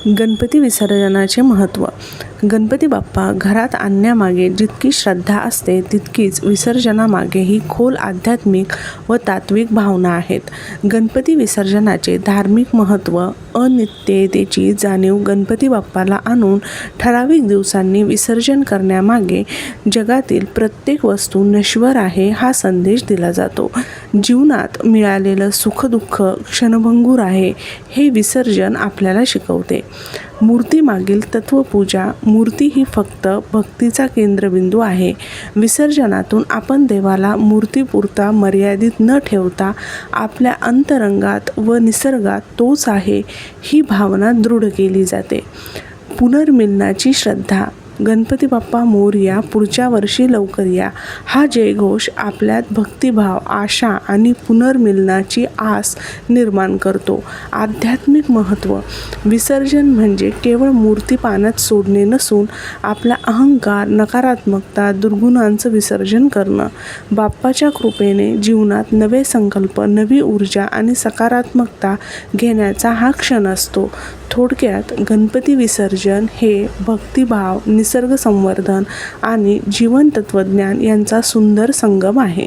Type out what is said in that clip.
गणपती विसर्जनाचे महत्त्व. गणपती बाप्पा घरात आणण्यामागे जितकी श्रद्धा असते तितकीच विसर्जनामागेही खोल आध्यात्मिक व तात्विक भावना आहेत. गणपती विसर्जनाचे धार्मिक महत्त्व. अनित्यतेची जाणीव. गणपती बाप्पाला आणून ठराविक दिवसांनी विसर्जन करण्यामागे जगातील प्रत्येक वस्तू नश्वर आहे हा संदेश दिला जातो. जीवनात मिळालेलं सुखदुःख क्षणभंगूर आहे हे विसर्जन आपल्याला शिकवते. मूर्तीमागील तत्त्वपूजा. मूर्ती ही फक्त भक्तीचा केंद्रबिंदू आहे. विसर्जनातून आपण देवाला मूर्तीपुरता मर्यादित न ठेवता आपल्या अंतरंगात व निसर्गात तोच आहे ही भावना दृढ केली जाते. पुनर्मिलनाची श्रद्धा. गणपती बाप्पा मोरया, पुढच्या वर्षी लवकर या हा जयघोष आपल्यात भक्तिभाव, आशा आणि पुनर्मिलनाची आस निर्माण करतो. आध्यात्मिक महत्त्व. विसर्जन म्हणजे केवळ मूर्ती पाण्यात सोडणे नसून आपला अहंकार, नकारात्मकता, दुर्गुणांचं विसर्जन करणं. बाप्पाच्या कृपेने जीवनात नवे संकल्प, नवी ऊर्जा आणि सकारात्मकता घेण्याचा हा क्षण असतो. थोडक्यात गणपती विसर्जन हे भक्तिभाव, निसर्ग संवर्धन आणि जीवन तत्त्वज्ञान यांचा सुंदर संगम आहे.